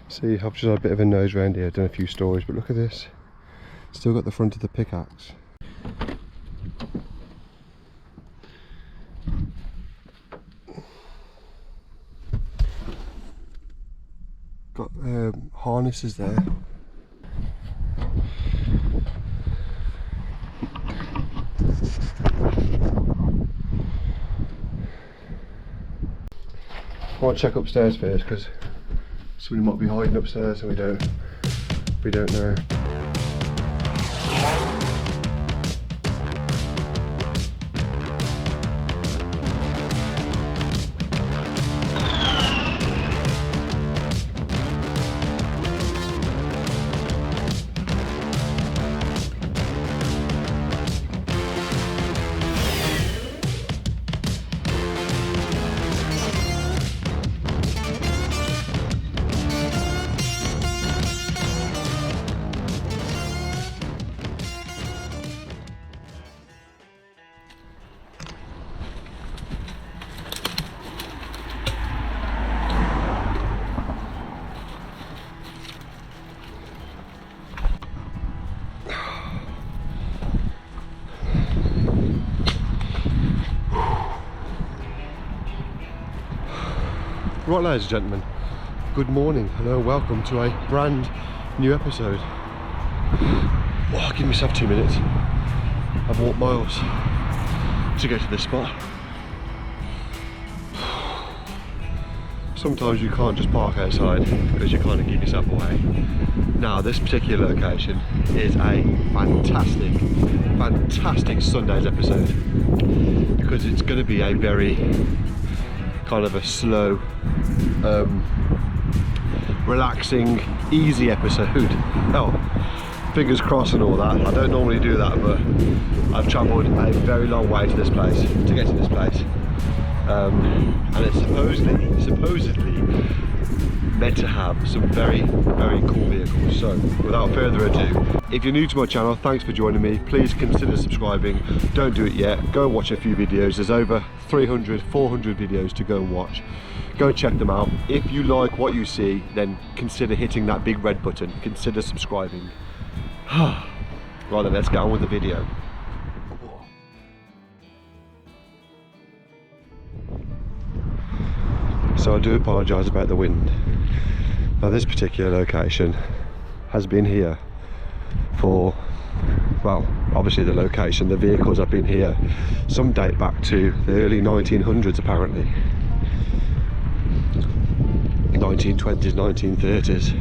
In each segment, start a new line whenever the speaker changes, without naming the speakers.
See, I've just had a bit of a nose round here, done a few stories, but look at this. Still got the front of the pickaxe. Got harnesses there. I want to check upstairs first because somebody might be hiding upstairs and we don't know. Right, ladies and gentlemen, good morning, hello, welcome to a brand new episode. Oh, I'll give myself 2 minutes. I've walked miles to get to this spot. Sometimes you can't just park outside because you kind of keep yourself away. Now, this particular location is a fantastic Sunday's episode because it's going to be a very kind of a slow, relaxing, easy episode. Oh, fingers crossed and all that. I don't normally do that, but I've travelled a very long way to this place, to get to this place. And it's supposedly meant to have some very cool vehicles. So without further ado, if you're new to my channel, thanks for joining me. Please consider subscribing. Don't do it yet. Go and watch a few videos. There's over 300, 400 videos to go and watch. Go and check them out. If you like what you see, then consider hitting that big red button. Consider subscribing. Right then, let's get on with the video. So I do apologise about the wind. Now, this particular location has been here for, well, obviously the location, the vehicles have been here. Some date back to the early 1900s apparently. 1920s, 1930s.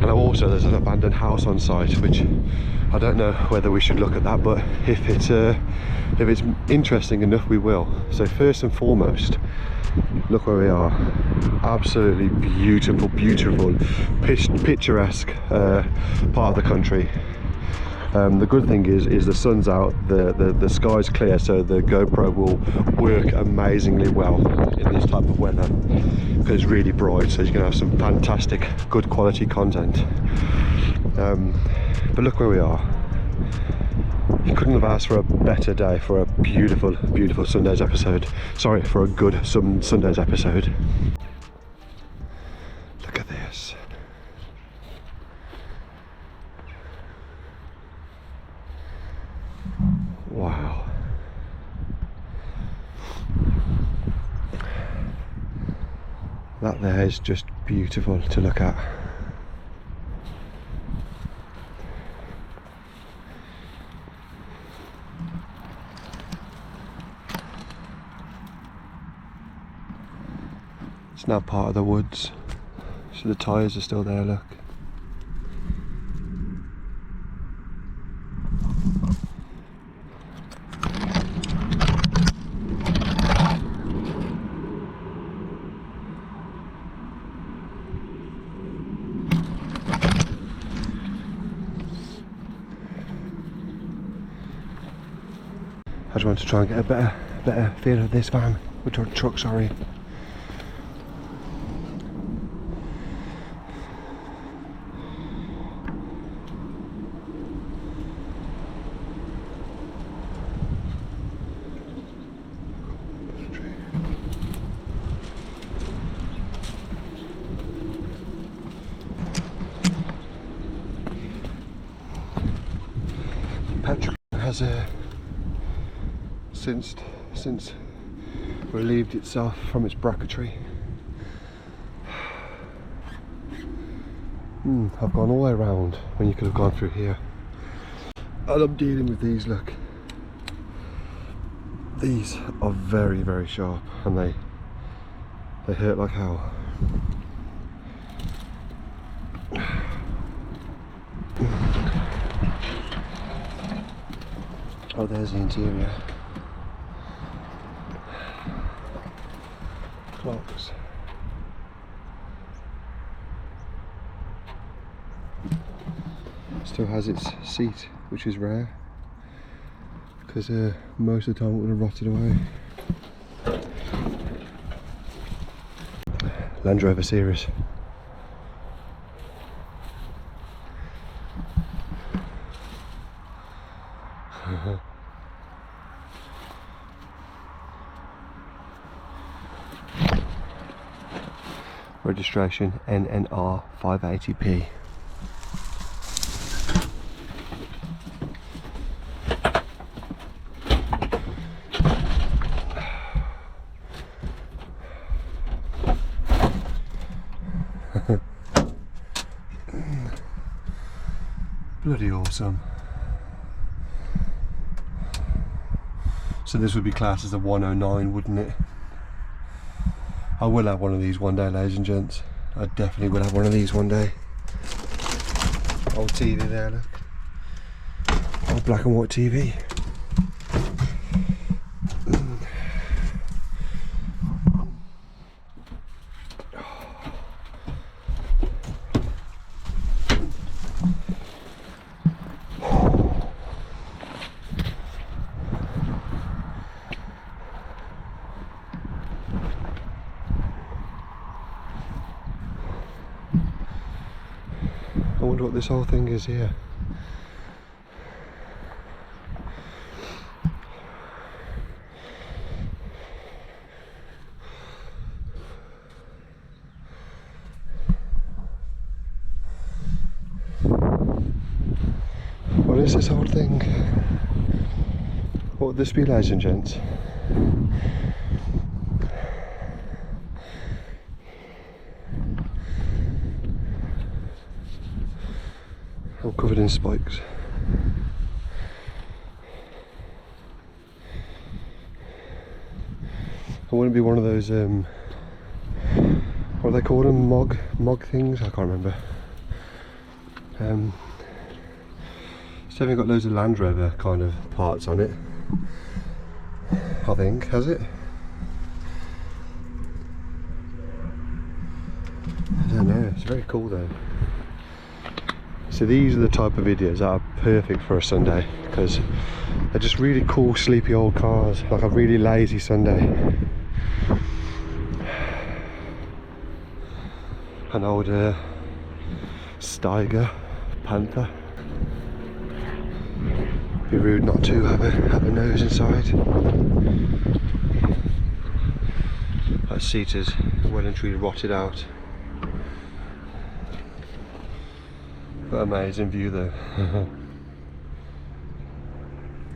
And also there's an abandoned house on site, which I don't know whether we should look at that, but if it's interesting enough, we will. So first and foremost, look where we are. Absolutely beautiful, picturesque part of the country. The good thing is the sun's out, the sky's clear, so the GoPro will work amazingly well in this type of weather because it's really bright, so you can have some fantastic, good quality content. But look where we are. You couldn't have asked for a better day for a beautiful Sunday's episode. Sorry, for a good Sunday's episode. Look at this. Wow. That there is just beautiful to look at. It's now part of the woods, so the tyres are still there, look. I just want to try and get a better feel of this van, or truck, sorry. has since relieved itself from its bracketry. I've gone all the way around when you could have gone through here. And I'm dealing with these, look. These are very, very sharp, and they hurt like hell. Oh, there's the interior. Clocks. Still has its seat, which is rare, because most of the time it would have rotted away. Land Rover series. Registration NNR 580p. Bloody awesome. So this would be classed as a 109, wouldn't it? I will have one of these one day, ladies and gents. I definitely will have one of these one day. Old TV there, look. Old black and white TV. I wonder what this whole thing is here. What is this whole thing? What would this be, ladies and gents? I'm covered in spikes. I wouldn't be one of those, what do they call them? Mog things? I can't remember. It's definitely got loads of Land Rover kind of parts on it. I think, has it? I don't know, it's very cool though. So these are the type of videos that are perfect for a Sunday, because they're just really cool, sleepy old cars, like a really lazy Sunday. An old Steiger Panther. Be rude not to have a nose inside. That seat is well and truly rotted out. But amazing view though.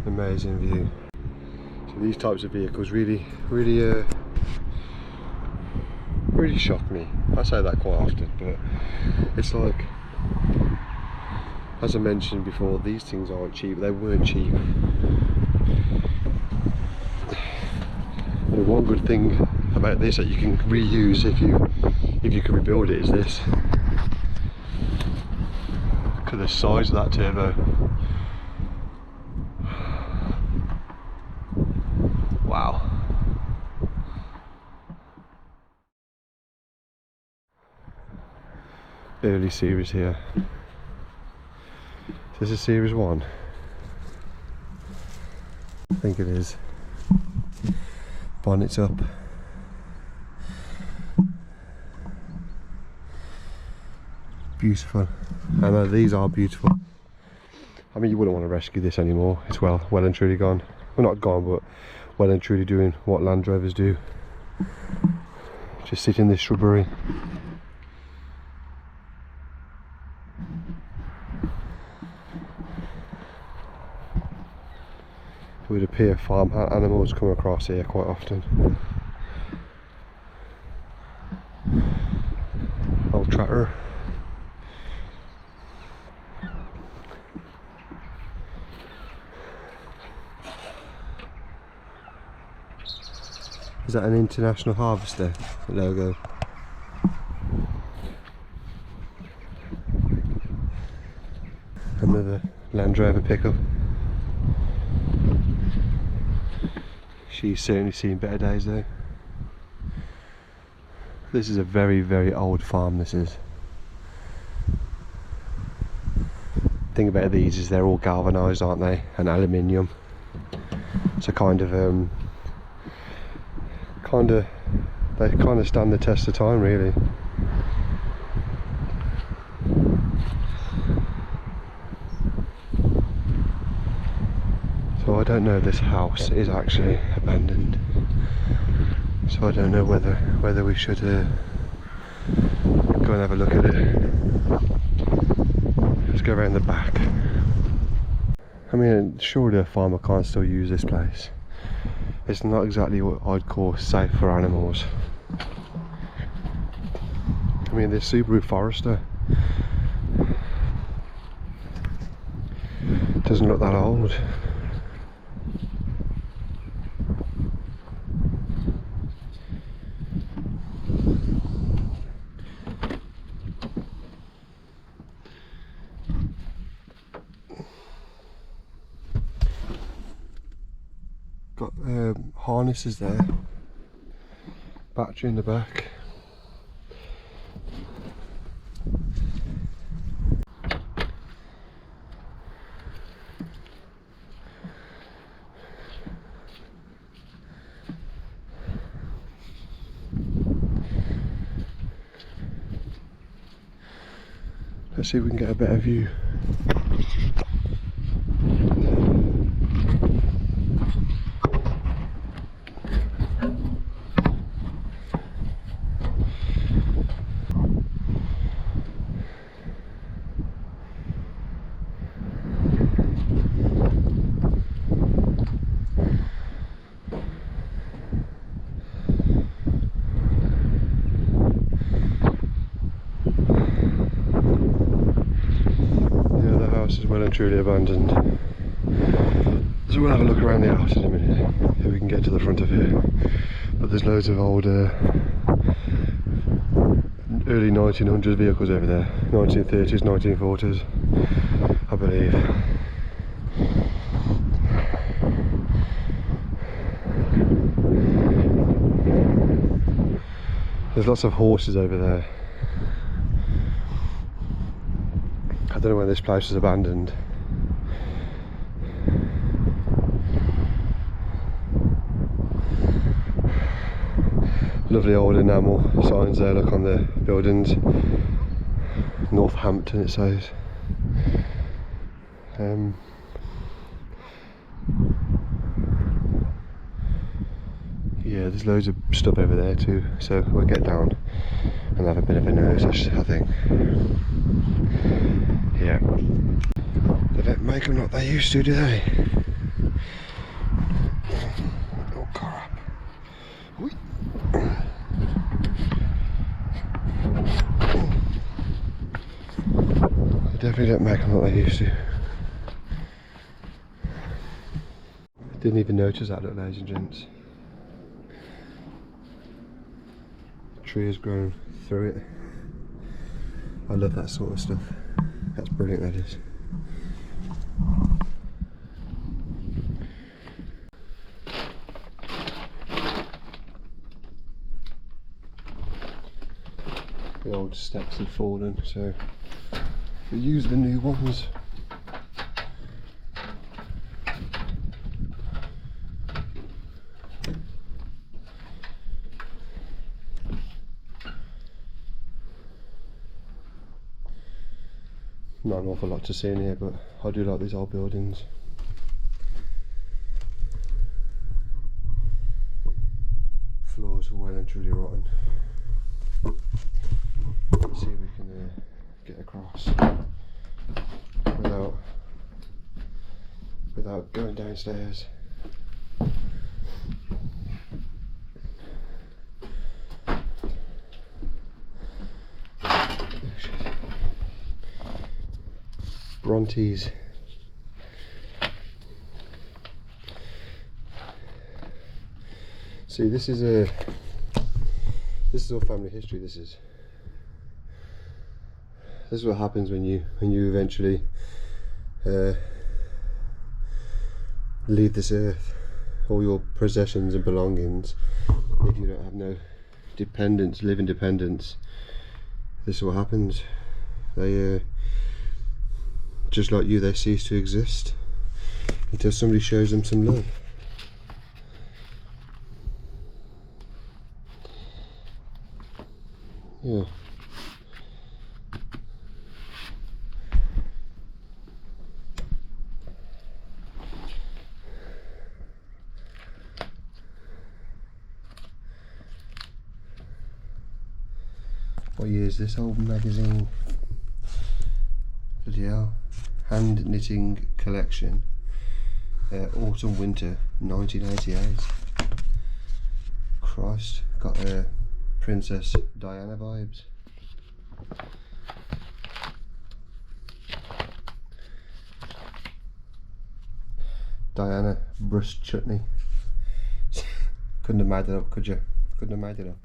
Amazing view. So these types of vehicles really shock me. I say that quite often, but it's like, as I mentioned before, these things aren't cheap. They weren't cheap. And one good thing about this that you can reuse if you can rebuild it is this. Look at the size of that turbo. Wow. Early series here. This is series 1. I think it is. Bonnet's up. Beautiful. I know these are beautiful. I mean, you wouldn't want to rescue this anymore. It's well and truly gone. Well, not gone, but well and truly doing what Land Rovers do. Just sit in this shrubbery. would appear farm animals come across here quite often. Old tractor. Is that an International Harvester logo? Another Land Rover pickup. She's certainly seen better days though. This is a very, very old farm, this is. The thing about these is they're all galvanised, aren't they? And aluminium. So they kind of stand the test of time, really. So I don't know if this house is actually abandoned. So I don't know whether we should go and have a look at it. Let's go around the back. I mean, surely a farmer can't still use this place. It's not exactly what I'd call safe for animals. I mean, this Subaru Forester doesn't look that old. Got harnesses there, battery in the back. Let's see if we can get a better view. Is well and truly abandoned. So we'll have a look around the house in a minute, if we can get to the front of here. But there's loads of old early 1900s vehicles over there, 1930s, 1940s, I believe. There's lots of horses over there. I don't know when this place was abandoned. Lovely old enamel signs there, look on the buildings. Northampton it says. Yeah, there's loads of stuff over there too, so we'll get down and have a bit of a nose, I think. Yeah. They don't make them like they used to, do they? Oh crap. Oi. They definitely don't make them like they used to. Didn't even notice that, look, ladies and gents. The tree has grown through it. I love that sort of stuff. That's brilliant, that is. The old steps have fallen, so we use the new ones. Not an awful lot to see in here, but I do like these old buildings. Floors are well and truly rotten. Let's see if we can get across without going downstairs. Brontes. See, this is all family history. This is what happens when you eventually leave this earth. All your possessions and belongings, if you don't have no dependents, living dependents, this is what happens. They just like you, they cease to exist until somebody shows them some love. Yeah. What year is this old magazine? Bloody hell. Hand knitting collection. Autumn winter 1988. Christ, got Princess Diana vibes. Diana breast chutney. Couldn't have made it up, could you? Couldn't have made it up.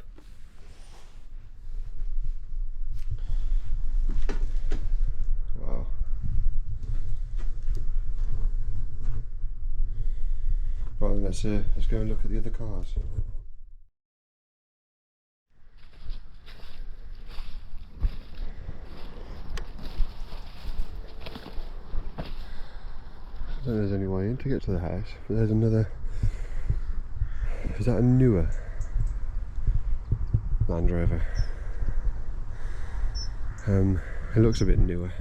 Wow. Right, let's go and look at the other cars. I don't know if there's any way in to get to the house, but there's another. Is that a newer Land Rover? It looks a bit newer.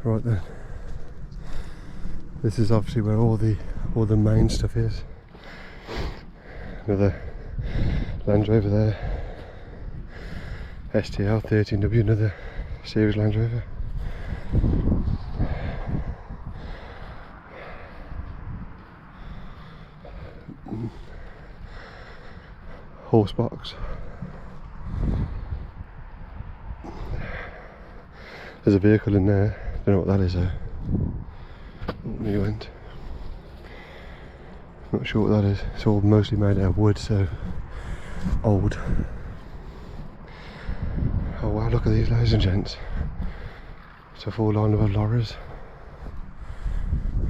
Right then, this is obviously where all the main stuff is. Another Land Rover there. STL 13W, another series Land Rover. Horse box. There's a vehicle in there. Don't know what that is though. New end. Not sure what that is. It's all mostly made out of wood, so old. Oh wow, look at these, ladies and gents. It's a full line of lorries.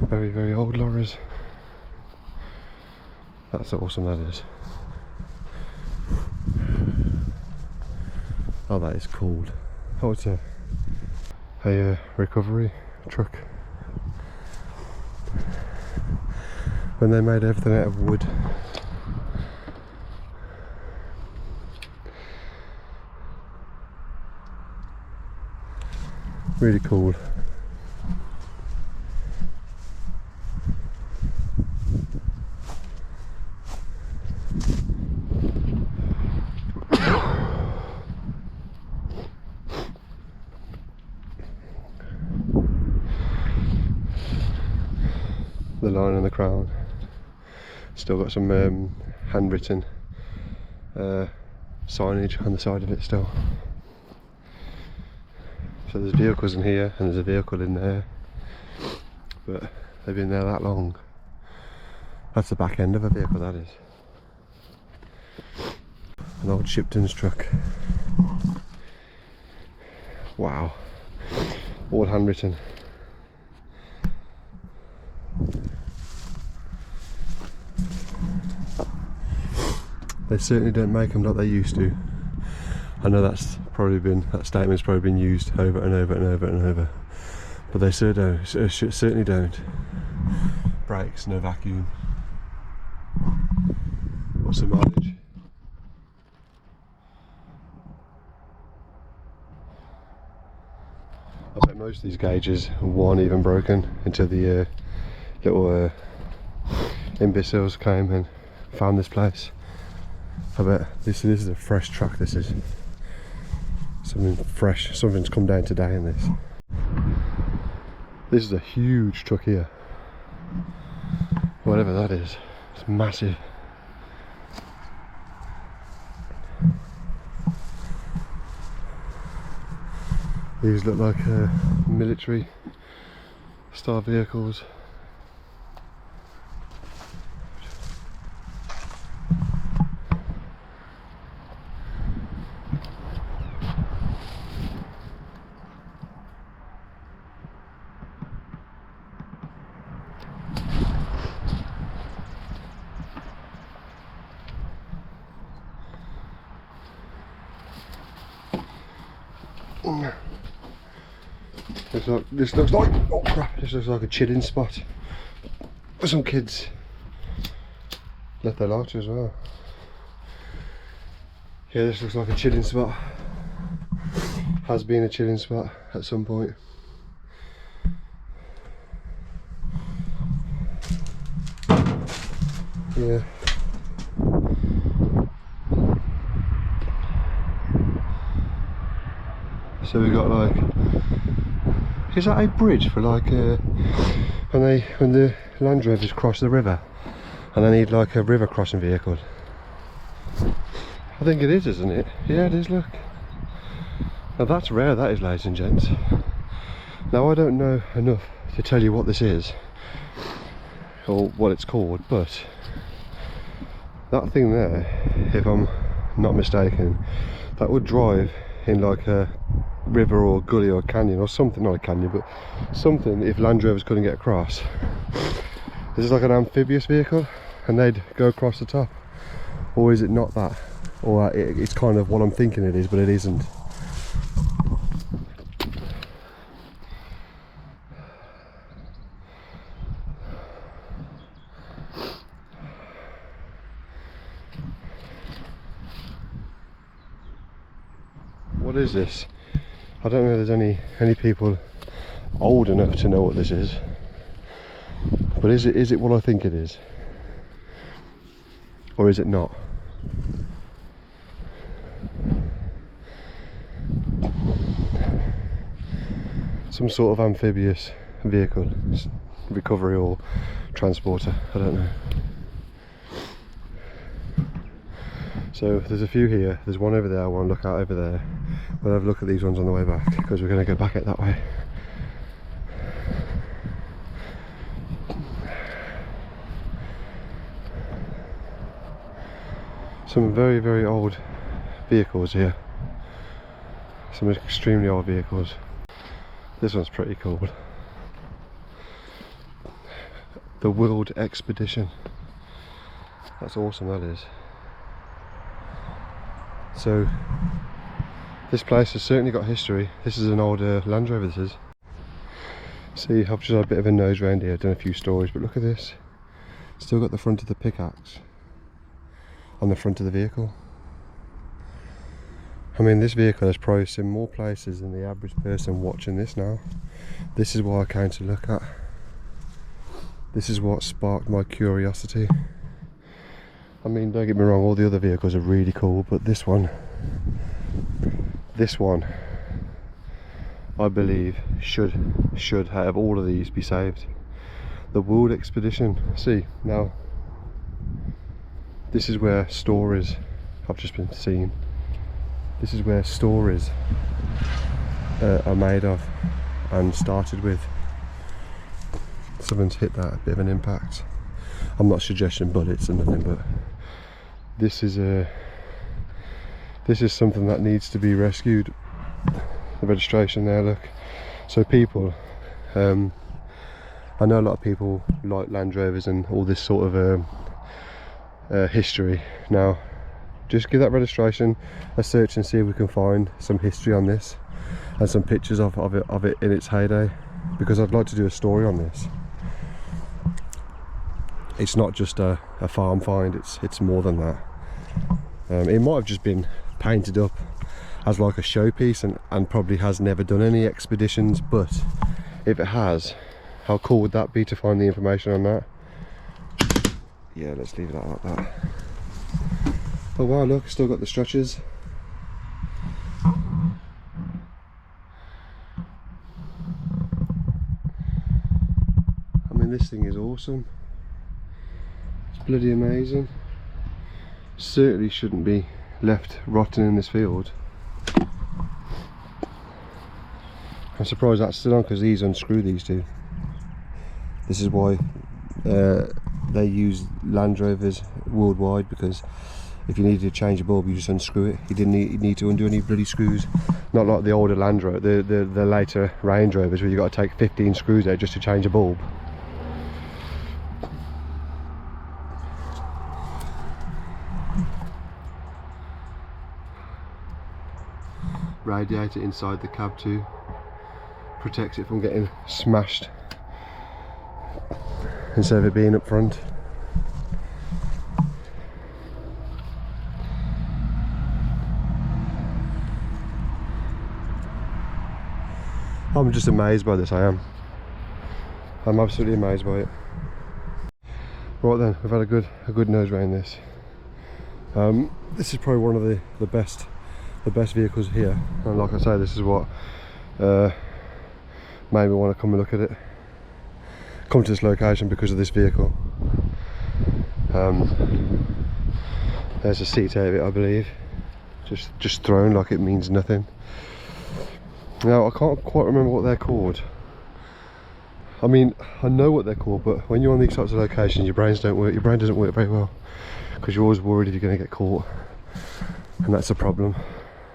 Very, very old lorries. That's awesome, that is. Oh, that is cool. Oh, it's a recovery truck. When they made everything out of wood. Really cool. The Lion and the Crown. Still got some handwritten signage on the side of it still. So there's vehicles in here and there's a vehicle in there, but they've been there that long. That's the back end of a vehicle, that is. An old Shipton's truck. Wow. All handwritten. They certainly don't make them like they used to. I know that statement's probably been used over and over and over and over, but they certainly don't. Brakes, no vacuum. What's the mileage? I bet most of these gauges weren't even broken until the little imbeciles came and found this place. I bet this is a fresh truck. This is something fresh. Something's come down today in this. This is a huge truck here. Whatever that is, it's massive. These look like military style vehicles. This looks like, oh crap, this looks like a chilling spot for some kids. Left their lighter as well. Yeah, this looks like a chilling spot. Has been a chilling spot at some point. Yeah. So we got like, is that a bridge for like when the Land Rovers cross the river and they need like a river crossing vehicle? I think it is, isn't it? Yeah, it is, look. Now that's rare, that is, ladies and gents. Now I don't know enough to tell you what this is or what it's called, but that thing there, if I'm not mistaken, that would drive in like a river or gully or canyon or something, not a canyon but something, if Land Rovers couldn't get across. This is like an amphibious vehicle and they'd go across the top. Or is it not that? Or it's kind of what I'm thinking it is, but it isn't. What is this? I don't know if there's any people old enough to know what this is, but is it what I think it is, or is it not? Some sort of amphibious vehicle, recovery or transporter, I don't know. So there's a few here, there's one over there, I want to look out over there. We'll have a look at these ones on the way back, because we're going to go back it that way. Some very, very old vehicles here. Some extremely old vehicles. This one's pretty cool. The World Expedition. That's awesome, that is. So this place has certainly got history. This is an old Land Rover, this is. See, I've just had a bit of a nose round here, done a few stories, but look at this. Still got the front of the pickaxe on the front of the vehicle. I mean, this vehicle has priced in more places than the average person watching this now. This is what I came to look at. This is what sparked my curiosity. I mean, don't get me wrong, all the other vehicles are really cool, but this one, I believe, should out of all of these be saved. The World Expedition. See, now, this is where stories, I've just been seeing, this is where stories are made of and started with. Someone's hit that, a bit of an impact. I'm not suggesting bullets or nothing, but this is something that needs to be rescued. The registration there, look. So people, I know a lot of people like Land Rovers and all this sort of history. Now, just give that registration a search and see if we can find some history on this and some pictures of it in its heyday, because I'd like to do a story on this. It's not just a farm find, it's more than that. It might have just been painted up as like a showpiece and probably has never done any expeditions, but if it has, how cool would that be to find the information on that? Yeah, let's leave it like that. Oh wow, look, still got the stretchers. I mean, this thing is awesome. It's bloody amazing. Certainly shouldn't be left rotting in this field. I'm surprised that's still on, because these unscrew these two. This is why they use Land Rovers worldwide, because if you needed to change a bulb, you just unscrew it. You didn't need to undo any bloody screws. Not like the older Land Rover, the later Range Rovers, where you got to take 15 screws out just to change a bulb. Radiator inside the cab too, protects it from getting smashed instead of it being up front. I'm just amazed by this, I am. I'm absolutely amazed by it. Right then, we've had a good nose round this. This is probably one of the best vehicles here, and like I say, this is what made me want to come and look at it, come to this location because of this vehicle. There's a seat out of it, I believe, just thrown like it means nothing. Now, I can't quite remember what they're called. I mean, I know what they're called, but when you're on these types of locations, your brain doesn't work very well, because you're always worried if you're going to get caught, and that's a problem.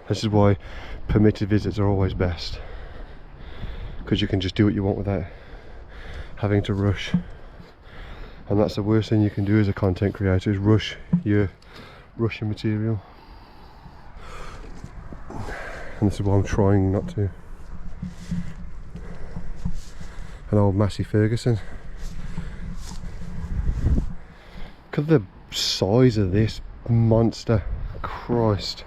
This is why permitted visits are always best, because you can just do what you want without having to rush. And that's the worst thing you can do as a content creator, is rush your material. And this is why I'm trying not to. An old Massey Ferguson. Look at the size of this monster. Christ.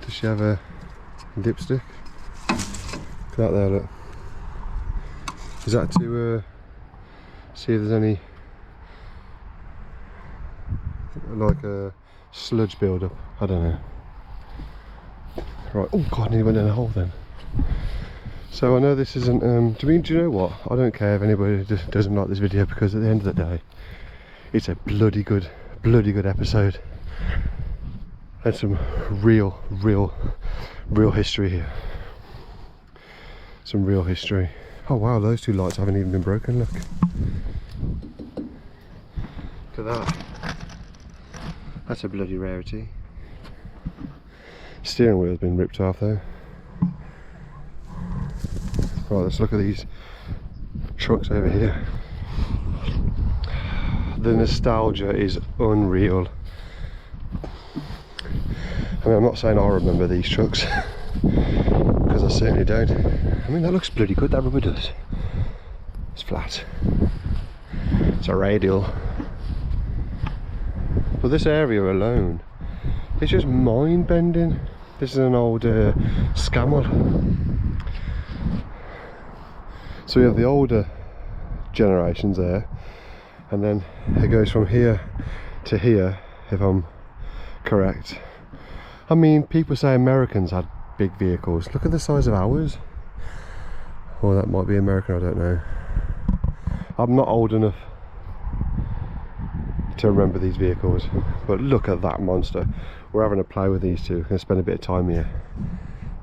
Does she have a dipstick? Look at that there, look. Is that to see if there's any like a sludge build up? I don't know. Right, oh god, I nearly went in a hole then. So I know this isn't, do you know what? I don't care if anybody doesn't like this video, because at the end of the day, it's a bloody good episode. And some real history here. Some real history. Oh wow, those two lights haven't even been broken, look. Look at that. That's a bloody rarity. Steering wheel's been ripped off though. Right, let's look at these trucks over here. The nostalgia is unreal. I mean, I'm not saying I remember these trucks, because I certainly don't. I mean, that looks bloody good, that rubber does. It's flat. It's a radial. But this area alone, it's just mind-bending. This is an old Scammell. So we have the older generations there, and then it goes from here to here, if I'm correct. I mean, people say Americans had big vehicles. Look at the size of ours. Well, that might be American, I don't know. I'm not old enough to remember these vehicles, but look at that monster. We're having a play with these two. We're going to spend a bit of time here,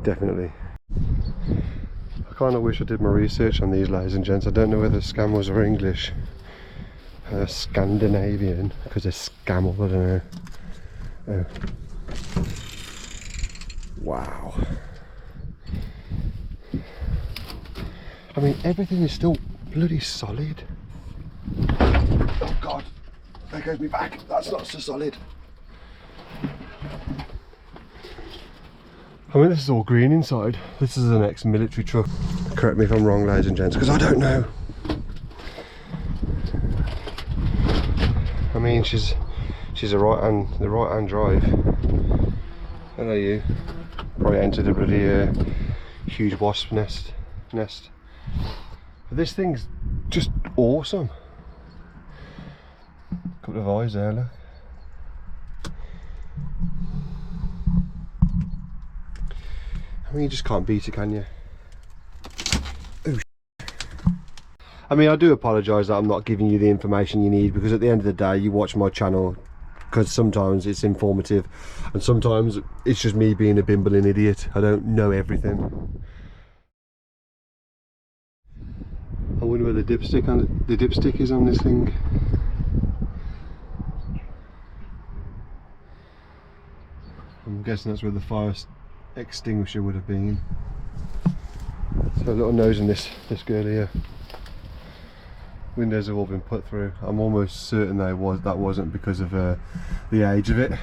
definitely. I kind of wish I did my research on these, ladies and gents. I don't know whether Scammells are English, Scandinavian, because they're Scammell, I don't know. Oh. Wow. I mean, everything is still bloody solid. Oh god, there goes me back. That's not so solid. I mean, this is all green inside. This is an ex-military truck. Correct me if I'm wrong, ladies and gents, because I don't know. I mean, she's a the right hand drive. Hello, you. Probably entered a bloody huge wasp nest. But this thing's just awesome. Couple of eyes there, look. I mean, you just can't beat it, can you? Oh, I mean, I do apologise that I'm not giving you the information you need, because at the end of the day, you watch my channel because sometimes it's informative and sometimes it's just me being a bimbling idiot. I don't know everything. I wonder where the dipstick is on this thing. I'm guessing that's where the fire extinguisher would have been. So a little nose in this girl here. Windows have all been put through. I'm almost certain that wasn't because of the age of it.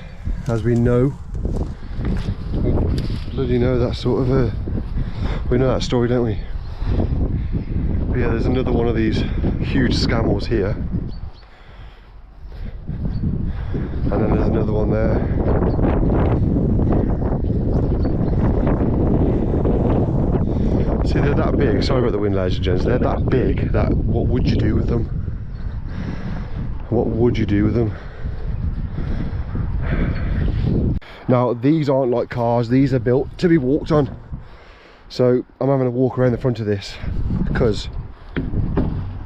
As we know, bloody know that sort of we know that story, don't we? But yeah, there's another one of these huge Scammells here, and then there's another one there. See, they're that big. Sorry about the wind, ladies and gents. They're that big that what would you do with them? What would you do with them? Now, these aren't like cars. These are built to be walked on. So I'm having a walk around the front of this because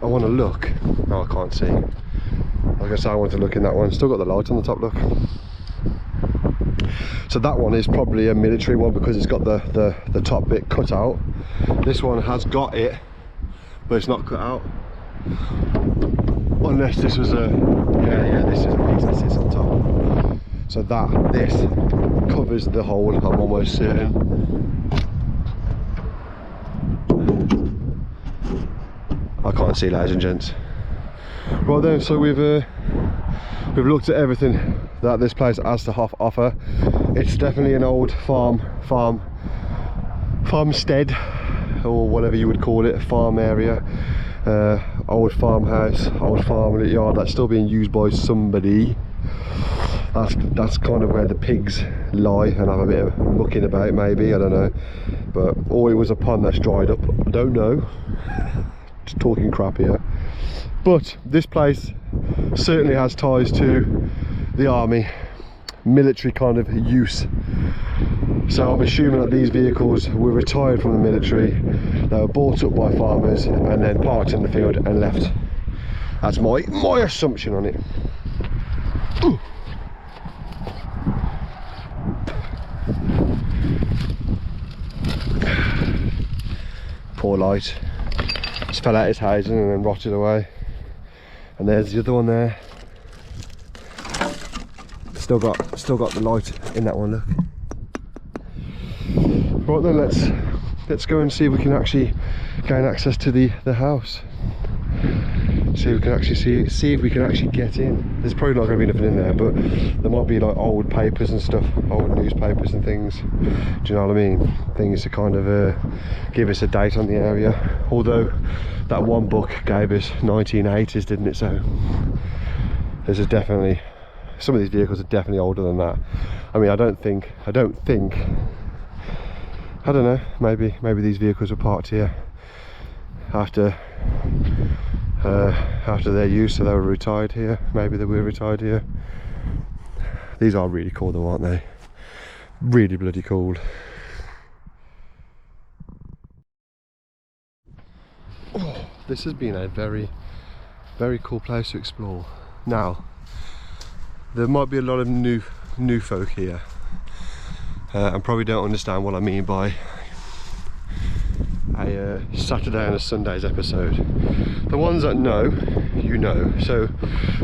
I want to look. No, I can't see. I was going to say I want to look in that one. Still got the light on the top, look. So that one is probably a military one because it's got the top bit cut out. This one has got it, but it's not cut out. Unless this was a, yeah, this is a piece that sits on top. So this covers the hole, I'm almost certain. I can't see, ladies and gents. Right then, so we've looked at everything that this place has to offer. It's definitely an old farmstead, or whatever you would call it, farm area, old farmhouse, old farm yard that's still being used by somebody. That's kind of where the pigs lie and have a bit of mucking about, maybe, I don't know. But or it was a pond that's dried up, I don't know. Just talking crap here. But this place certainly has ties to the army, military kind of use. So I'm assuming that these vehicles were retired from the military, they were bought up by farmers and then parked in the field and left. That's my assumption on it. Ooh. Poor light. Just fell out his housing and then rotted away. And there's the other one there. Still got the light in that one, look. Right then, let's go and see if we can actually gain access to the house. See if we can actually see if we can actually get in. There's probably not going to be nothing in there, but there might be like old papers and stuff, old newspapers and things. Do you know what I mean? Things to kind of give us a date on the area. Although that one book gave us 1980s, didn't it? So there's definitely some of these vehicles are definitely older than that. I mean, I don't think. I don't know. Maybe these vehicles were parked here after their use, so they were retired here. Maybe they were retired here. These are really cool though, aren't they? Really bloody cool. Oh, this has been a very cool place to explore. Now there might be a lot of new folk here and probably don't understand what I mean by a Saturday and a Sunday's episode. The ones that know, you know. So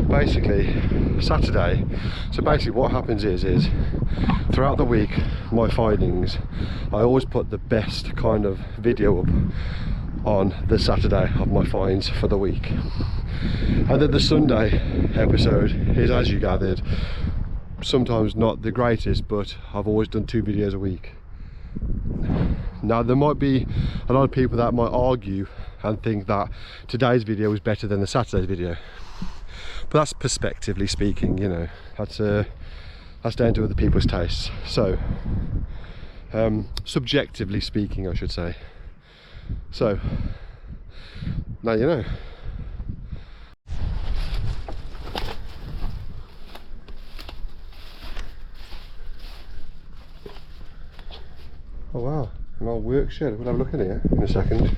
basically Saturday, what happens is throughout the week, my findings, I always put the best kind of video up on the Saturday of my finds for the week. And then the Sunday episode is, as you gathered, sometimes not the greatest, but I've always done 2 videos a week. Now there might be a lot of people that might argue and think that today's video is better than the Saturday's video, but that's perspectively speaking, you know. That's down to other people's tastes. So subjectively speaking, I should say. So now you know. Oh wow, an old work shed. We'll have a look in here in a second.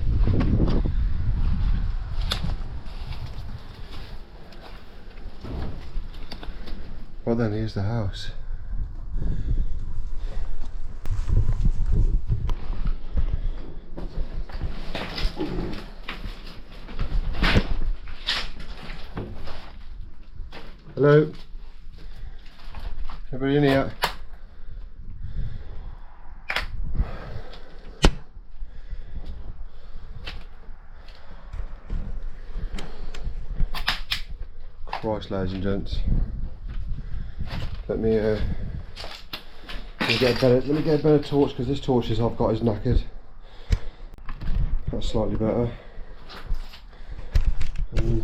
Well then, here's the house. Hello? Anybody in here? Christ, ladies and gents. Let me get a better torch, because this torch I've got is knackered. That's slightly better. Yeah,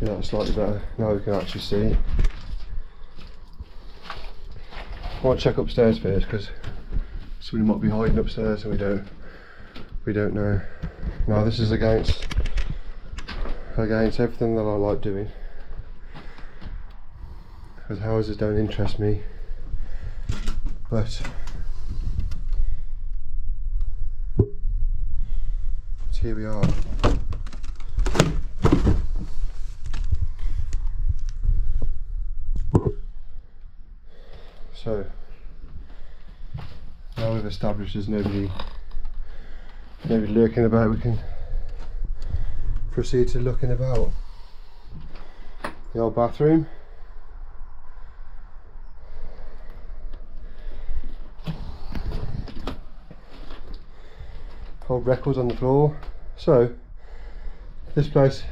that's slightly better. Now we can actually see. I want to check upstairs first, because somebody might be hiding upstairs and we don't know. Now this is against everything that I like doing, because houses don't interest me, but here we are. So now we've established there's nobody lurking about, we can proceed to looking about. The old bathroom. Old records on the floor. So this place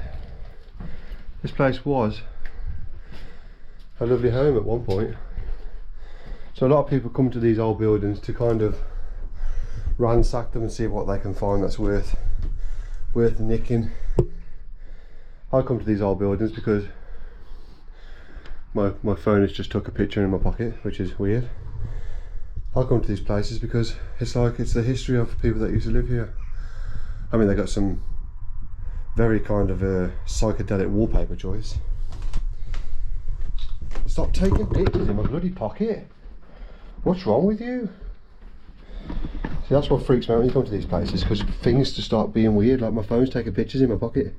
was a lovely home at one point. So a lot of people come to these old buildings to kind of ransack them and see what they can find that's worth nicking. I come to these old buildings because my phone has just took a picture in my pocket, which is weird. I come to these places because it's the history of people that used to live here. I mean, they got some very kind of psychedelic wallpaper choice. Stop taking pictures in my bloody pocket. What's wrong with you? See, that's what freaks me out when you come to these places, because things just start being weird, like my phone's taking pictures in my pocket.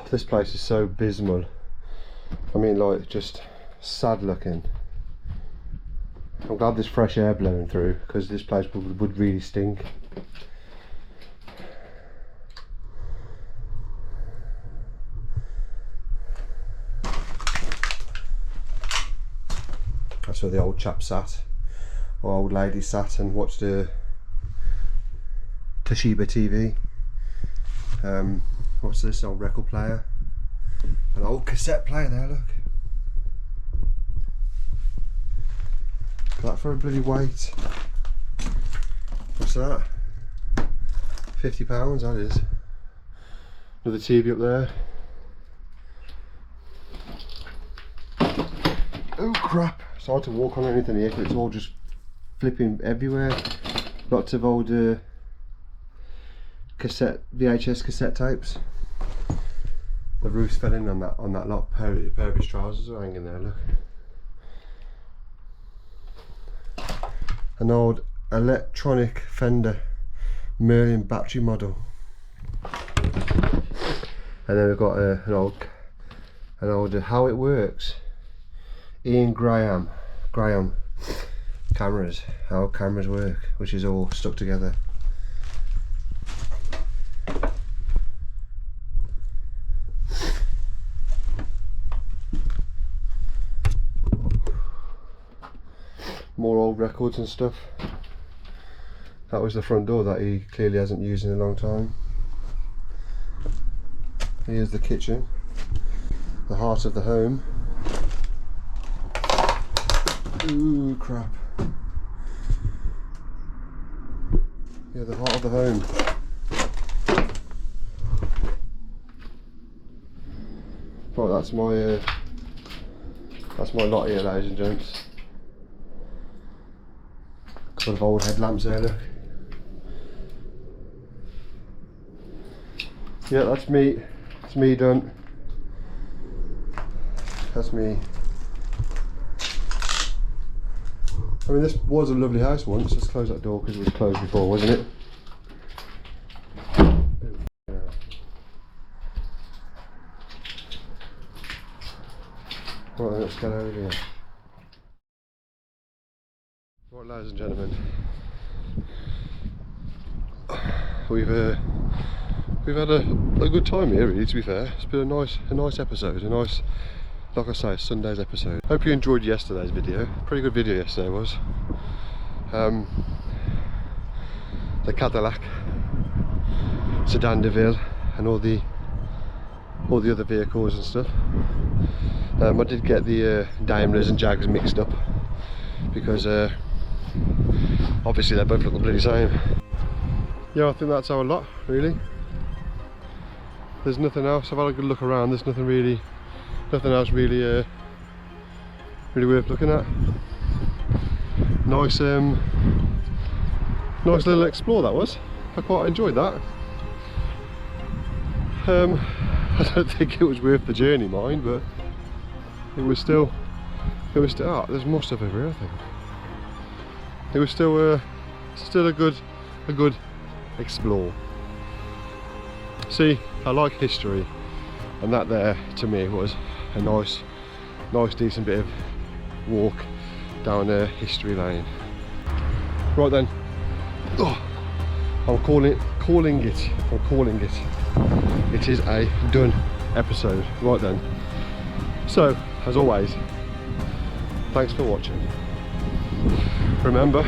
This place is so abysmal. I mean, like, just sad looking. I'm glad there's fresh air blowing through, because this place would really stink. That's where the old chap sat, or old lady sat and watched a Toshiba TV. What's this? Old record player. An old cassette player there, look. That for a bloody weight. What's that? £50, that is. Another TV up there. Oh crap! It's hard to walk on anything here because it's all just flipping everywhere. Lots of old VHS cassette tapes. The roof's fell in on that lot. Pair of his trousers are hanging there, look. An old electronic Fender Merlin battery model. And then we've got an old How It Works. Ian Graham cameras, how cameras work, which is all stuck together. More old records and stuff. That was the front door that he clearly hasn't used in a long time. Here's the kitchen, the heart of the home. Ooh, crap. Yeah, the heart of the home. Right, that's my lot here, ladies and gents. Couple of old headlamps there, look. Yeah, that's me. It's me done. That's me. I mean, this was a lovely house once. Let's close that door because it was closed before, wasn't it? Right, let's get over here. Right, ladies and gentlemen, we've had a good time here, really. To be fair, it's been a nice episode, like I say, Sunday's episode. Hope you enjoyed yesterday's video. Pretty good video yesterday was. The Cadillac, Sedan de Ville, and all the other vehicles and stuff. I did get the Daimlers and Jags mixed up because obviously they both look the bloody same. Yeah, I think that's our lot, really. There's nothing else. I've had a good look around. There's nothing else really worth looking at. Nice little explore that was. I quite enjoyed that. I don't think it was worth the journey, mind, but it was still. Oh, there's more stuff over here, I think. It was still a good explore. See, I like history, and that there to me was a nice decent bit of walk down a history lane. Right then, I'm calling it. It is a done episode. Right then. So, as always, thanks for watching. Remember,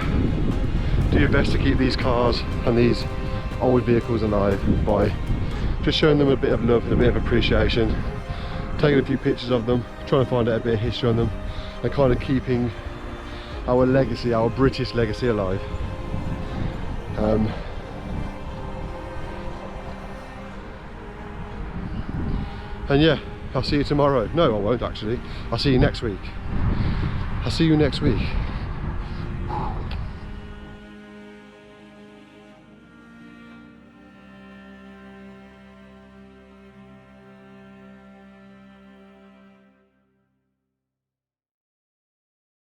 do your best to keep these cars and these old vehicles alive by just showing them a bit of love and a bit of appreciation, taking a few pictures of them, trying to find out a bit of history on them, and kind of keeping our legacy, our British legacy alive. And yeah, I'll see you tomorrow. No, I won't actually. I'll see you next week.